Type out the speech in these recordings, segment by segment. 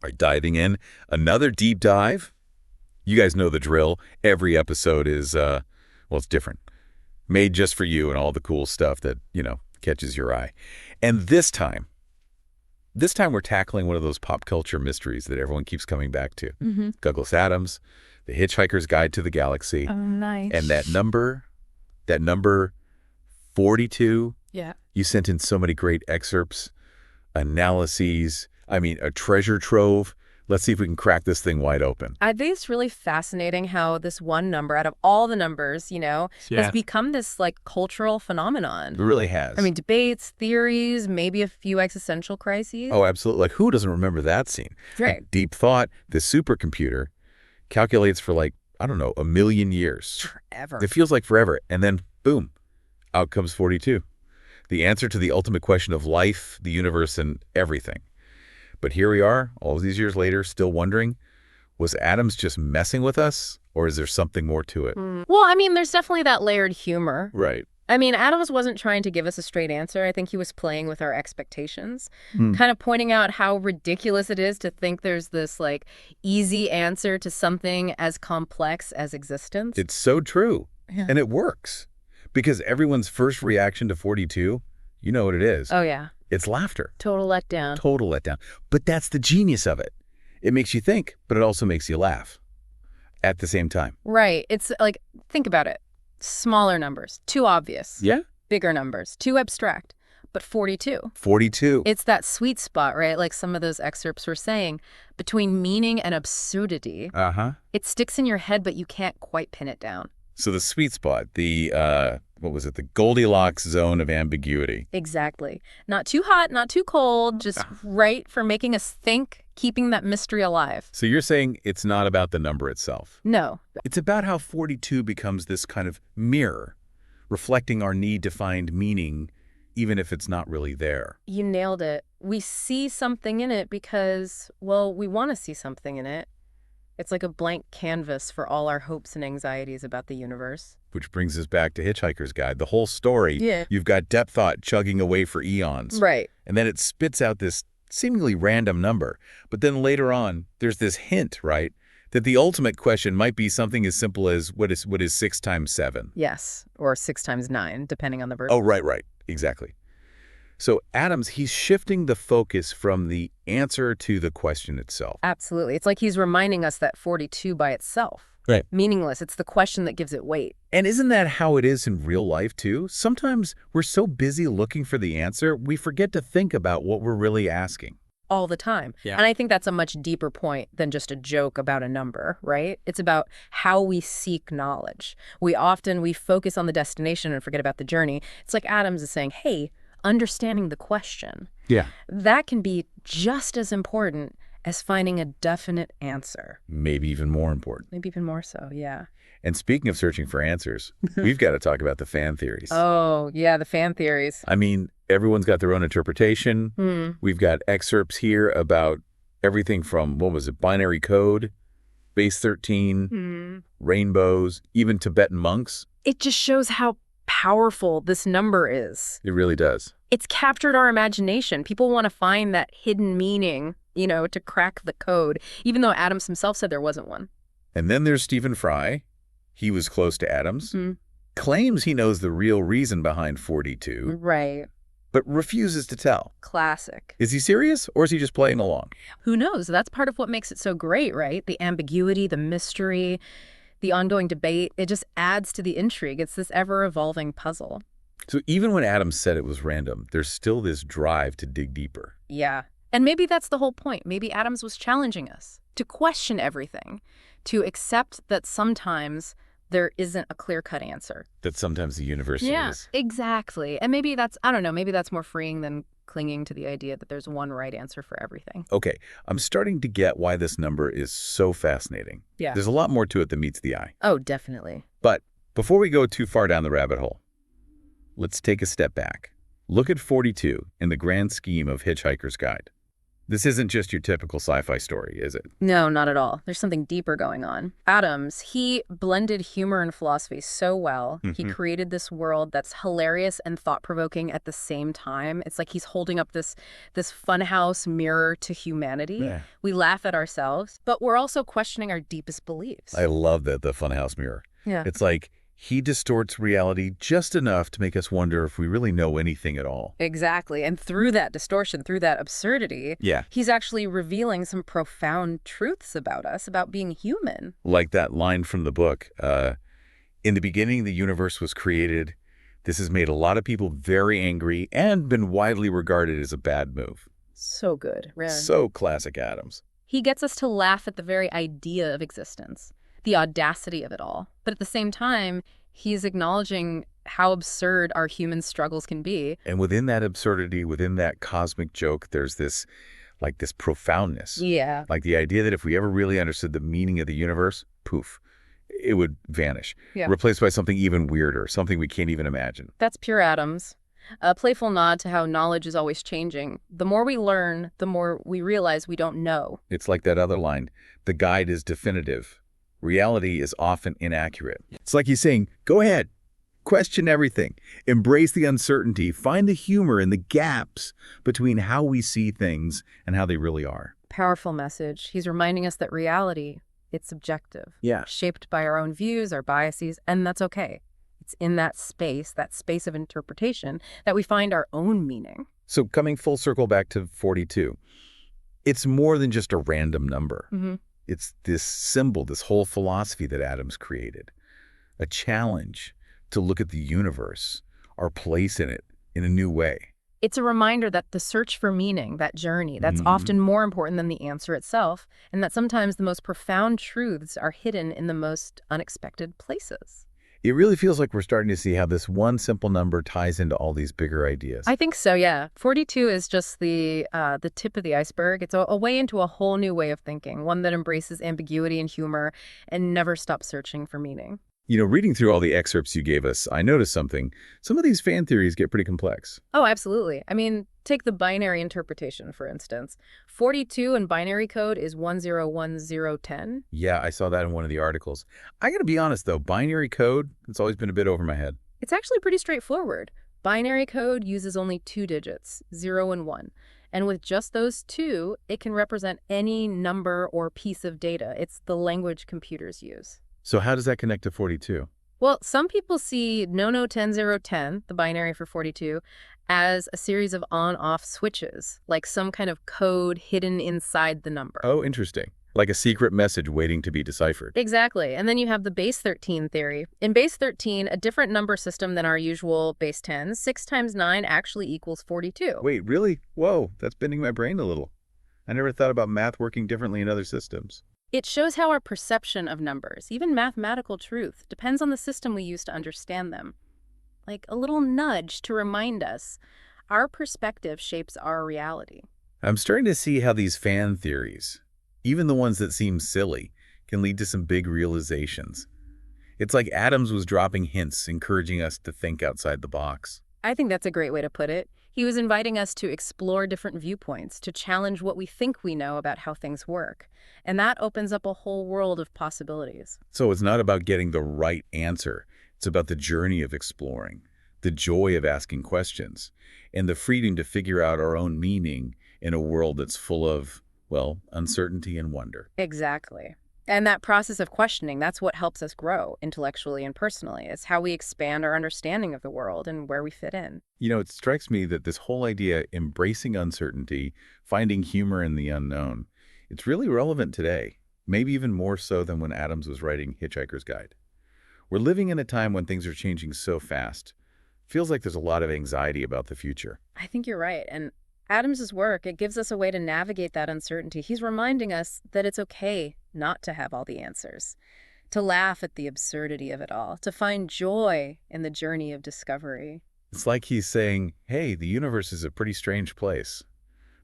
All right, diving in. Another deep dive. You guys know the drill. Every episode is, well, it's different. Made just for you and all the cool stuff that, catches your eye. And this time we're tackling one of those pop culture mysteries that everyone keeps coming back to. Douglas Adams, The Hitchhiker's Guide to the Galaxy. Oh, nice. And that number 42. Yeah. You sent in so many great excerpts, analyses, a treasure trove. Let's see if we can crack this thing wide open. I think it's really fascinating how this one number, out of all the numbers, has become this cultural phenomenon. It really has. Debates, theories, maybe a few existential crises. Oh, absolutely. Who doesn't remember that scene? Right. Deep thought, this supercomputer calculates for a million years. Forever. It feels like forever. And then, boom, out comes 42. The answer to the ultimate question of life, the universe, and everything. But here we are, all these years later, still wondering, was Adams just messing with us, or is there something more to it? Well, there's definitely that layered humor. Right. Adams wasn't trying to give us a straight answer. I think he was playing with our expectations, kind of pointing out how ridiculous it is to think there's this easy answer to something as complex as existence. It's so true. Yeah. And it works. Because everyone's first reaction to 42, you know what it is. Oh, yeah. It's laughter. Total letdown. Total letdown. But that's the genius of it. It makes you think, but it also makes you laugh at the same time. Right. It's think about it. Smaller numbers, too obvious. Yeah. Bigger numbers, too abstract. But 42. 42. It's that sweet spot, right? Like some of those excerpts were saying, between meaning and absurdity. It sticks in your head, but you can't quite pin it down. So the sweet spot, the Goldilocks zone of ambiguity. Exactly. Not too hot, not too cold, just right for making us think, keeping that mystery alive. So you're saying it's not about the number itself? No. It's about how 42 becomes this kind of mirror, reflecting our need to find meaning, even if it's not really there. You nailed it. We see something in it because, we want to see something in it. It's like a blank canvas for all our hopes and anxieties about the universe. Which brings us back to Hitchhiker's Guide. The whole story, you've got depth thought chugging away for eons. Right. And then it spits out this seemingly random number. But then later on, there's this hint, right, that the ultimate question might be something as simple as what is 6 times 7? Yes, or 6 times 9, depending on the verse. Oh, right. Exactly. So Adams, he's shifting the focus from the answer to the question itself. Absolutely. It's like he's reminding us that 42 by itself. Right. Meaningless. It's the question that gives it weight. And isn't that how it is in real life, too? Sometimes we're so busy looking for the answer, we forget to think about what we're really asking. All the time. Yeah. And I think that's a much deeper point than just a joke about a number, right? It's about how we seek knowledge. We focus on the destination and forget about the journey. It's like Adams is saying, hey, understanding the question. Yeah. That can be just as important as finding a definite answer. Maybe even more important. Maybe even more so, yeah. And speaking of searching for answers, we've got to talk about the fan theories. Oh, yeah, the fan theories. Everyone's got their own interpretation. We've got excerpts here about everything from, binary code, base 13, rainbows, even Tibetan monks. It just shows how powerful this number is. It really does. It's captured our imagination. People want to find that hidden meaning, to crack the code, even though Adams himself said there wasn't one. And then there's Stephen Fry. He was close to Adams. Claims he knows the real reason behind 42. Right. But refuses to tell. Classic. Is he serious, or is he just playing along? Who knows? That's part of what makes it so great, right? The ambiguity, the mystery, the ongoing debate. It just adds to the intrigue. It's this ever-evolving puzzle. So even when Adams said it was random, there's still this drive to dig deeper. Yeah. And maybe that's the whole point. Maybe Adams was challenging us to question everything, to accept that sometimes there isn't a clear-cut answer. That sometimes the universe is. Yeah, exactly. And maybe that's, maybe that's more freeing than clinging to the idea that there's one right answer for everything. Okay, I'm starting to get why this number is so fascinating. Yeah. There's a lot more to it than meets the eye. Oh, definitely. But before we go too far down the rabbit hole, let's take a step back. Look at 42 in the grand scheme of Hitchhiker's Guide. This isn't just your typical sci-fi story, is it? No, not at all. There's something deeper going on. Adams, he blended humor and philosophy so well. He Hmm. created this world that's hilarious and thought-provoking at the same time. It's like he's holding up this funhouse mirror to humanity. Yeah. We laugh at ourselves, but we're also questioning our deepest beliefs. I love that, the funhouse mirror. Yeah. It's like he distorts reality just enough to make us wonder if we really know anything at all. Exactly. And through that distortion, through that absurdity, Yeah. he's actually revealing some profound truths about us, about being human. Like that line from the book, in the beginning, the universe was created. This has made a lot of people very angry and been widely regarded as a bad move. So good. Yeah. So classic Adams. He gets us to laugh at the very idea of existence, the audacity of it all. But at the same time, he's acknowledging how absurd our human struggles can be. And within that absurdity, within that cosmic joke, there's this profoundness. Yeah. Like the idea that if we ever really understood the meaning of the universe, poof, it would vanish. Yeah. Replaced by something even weirder, something we can't even imagine. That's pure Adams. A playful nod to how knowledge is always changing. The more we learn, the more we realize we don't know. It's like that other line, the guide is definitive. Reality is often inaccurate. It's like he's saying, go ahead, question everything, embrace the uncertainty, find the humor in the gaps between how we see things and how they really are. Powerful message. He's reminding us that reality, it's subjective. Yeah. Shaped by our own views, our biases, and that's okay. It's in that space of interpretation, that we find our own meaning. So coming full circle back to 42, it's more than just a random number. Mm-hmm. It's this symbol, this whole philosophy that Adams created, a challenge to look at the universe, our place in it, in a new way. It's a reminder that the search for meaning, that journey, that's often more important than the answer itself, and that sometimes the most profound truths are hidden in the most unexpected places. It really feels like we're starting to see how this one simple number ties into all these bigger ideas. I think so, yeah. 42 is just the tip of the iceberg. It's a way into a whole new way of thinking, one that embraces ambiguity and humor and never stops searching for meaning. You know, reading through all the excerpts you gave us, I noticed something. Some of these fan theories get pretty complex. Oh, absolutely. I mean, take the binary interpretation, for instance. 42 in binary code is 101010. Yeah, I saw that in one of the articles. I gotta be honest, though, binary code, it's always been a bit over my head. It's actually pretty straightforward. Binary code uses only 2 digits, 0 and 1. And with just those 2, it can represent any number or piece of data. It's the language computers use. So how does that connect to 42? Well, some people see 101010, the binary for 42, as a series of on-off switches, like some kind of code hidden inside the number. Oh, interesting. Like a secret message waiting to be deciphered. Exactly. And then you have the base 13 theory. In base 13, a different number system than our usual base 10, 6 times 9 actually equals 42. Wait, really? Whoa, that's bending my brain a little. I never thought about math working differently in other systems. It shows how our perception of numbers, even mathematical truth, depends on the system we use to understand them. Like a little nudge to remind us our perspective shapes our reality. I'm starting to see how these fan theories, even the ones that seem silly, can lead to some big realizations. It's like Adams was dropping hints, encouraging us to think outside the box. I think that's a great way to put it. He was inviting us to explore different viewpoints, to challenge what we think we know about how things work. And that opens up a whole world of possibilities. So it's not about getting the right answer. It's about the journey of exploring, the joy of asking questions, and the freedom to figure out our own meaning in a world that's full of, well, uncertainty and wonder. Exactly. And that process of questioning, that's what helps us grow intellectually and personally. It's how we expand our understanding of the world and where we fit in. You know, it strikes me that this whole idea, embracing uncertainty, finding humor in the unknown, it's really relevant today, maybe even more so than when Adams was writing Hitchhiker's Guide. We're living in a time when things are changing so fast. Feels like there's a lot of anxiety about the future. I think you're right. And Adams's work, it gives us a way to navigate that uncertainty. He's reminding us that it's okay not to have all the answers, to laugh at the absurdity of it all, to find joy in the journey of discovery. It's like he's saying, hey, the universe is a pretty strange place,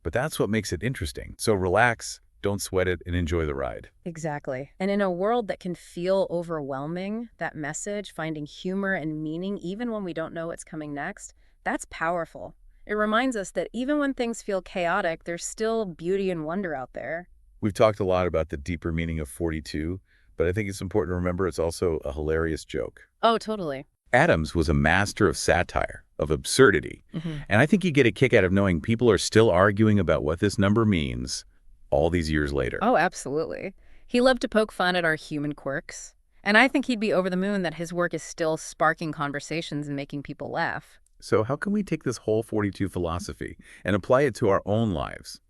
but that's what makes it interesting. So relax, don't sweat it, and enjoy the ride. Exactly. And in a world that can feel overwhelming, that message, finding humor and meaning even when we don't know what's coming next, that's powerful. It reminds us that even when things feel chaotic, there's still beauty and wonder out there. We've talked a lot about the deeper meaning of 42, but I think it's important to remember it's also a hilarious joke. Oh, totally. Adams was a master of satire, of absurdity, and I think you get a kick out of knowing people are still arguing about what this number means all these years later. Oh, absolutely. He loved to poke fun at our human quirks. And I think he'd be over the moon that his work is still sparking conversations and making people laugh. So how can we take this whole 42 philosophy and apply it to our own lives?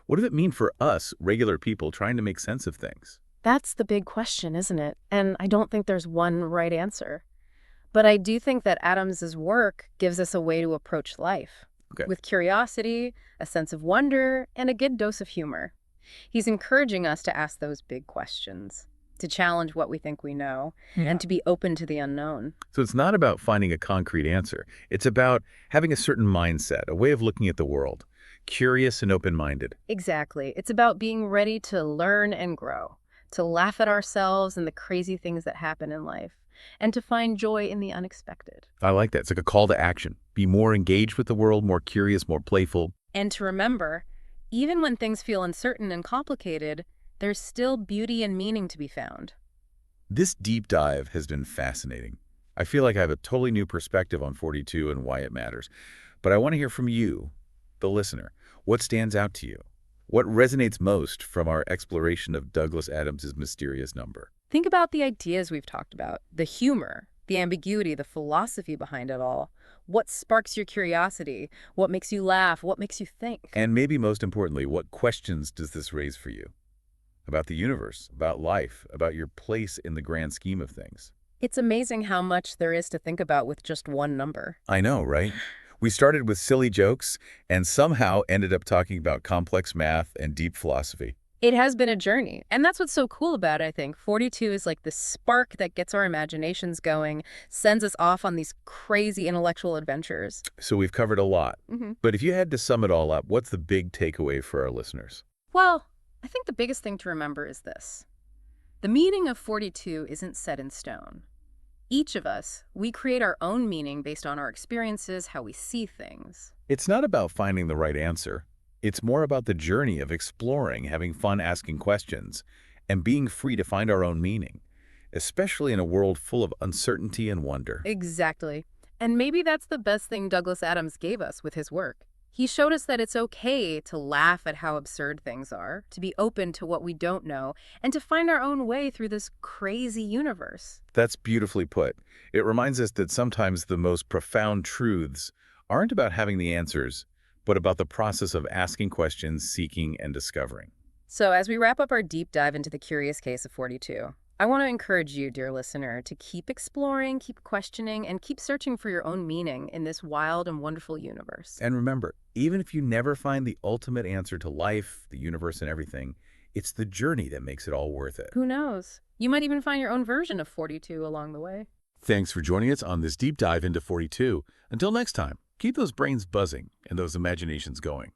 What does it mean for us, regular people, trying to make sense of things? That's the big question, isn't it? And I don't think there's one right answer. But I do think that Adams's work gives us a way to approach life. Okay. With curiosity, a sense of wonder, and a good dose of humor. He's encouraging us to ask those big questions, to challenge what we think we know, and to be open to the unknown. So it's not about finding a concrete answer. It's about having a certain mindset, a way of looking at the world, curious and open-minded. Exactly. It's about being ready to learn and grow, to laugh at ourselves and the crazy things that happen in life, and to find joy in the unexpected. I like that. It's like a call to action. Be more engaged with the world, more curious, more playful. And to remember, even when things feel uncertain and complicated, there's still beauty and meaning to be found. This deep dive has been fascinating. I feel like I have a totally new perspective on 42 and why it matters. But I want to hear from you, the listener. What stands out to you? What resonates most from our exploration of Douglas Adams's mysterious number? Think about the ideas we've talked about, the humor, the ambiguity, the philosophy behind it all. What sparks your curiosity? What makes you laugh? What makes you think? And maybe most importantly, what questions does this raise for you? About the universe, about life, about your place in the grand scheme of things. It's amazing how much there is to think about with just one number. I know, right? We started with silly jokes and somehow ended up talking about complex math and deep philosophy. It has been a journey, and that's what's so cool about it, I think. 42 is like the spark that gets our imaginations going, sends us off on these crazy intellectual adventures. So we've covered a lot. But if you had to sum it all up, what's the big takeaway for our listeners? Well, I think the biggest thing to remember is this. The meaning of 42 isn't set in stone. Each of us, we create our own meaning based on our experiences, how we see things. It's not about finding the right answer. It's more about the journey of exploring, having fun asking questions, and being free to find our own meaning, especially in a world full of uncertainty and wonder. Exactly. And maybe that's the best thing Douglas Adams gave us with his work. He showed us that it's okay to laugh at how absurd things are, to be open to what we don't know, and to find our own way through this crazy universe. That's beautifully put. It reminds us that sometimes the most profound truths aren't about having the answers, but about the process of asking questions, seeking, and discovering. So as we wrap up our deep dive into the curious case of 42, I want to encourage you, dear listener, to keep exploring, keep questioning, and keep searching for your own meaning in this wild and wonderful universe. And remember, even if you never find the ultimate answer to life, the universe, and everything, it's the journey that makes it all worth it. Who knows? You might even find your own version of 42 along the way. Thanks for joining us on this deep dive into 42. Until next time, keep those brains buzzing and those imaginations going.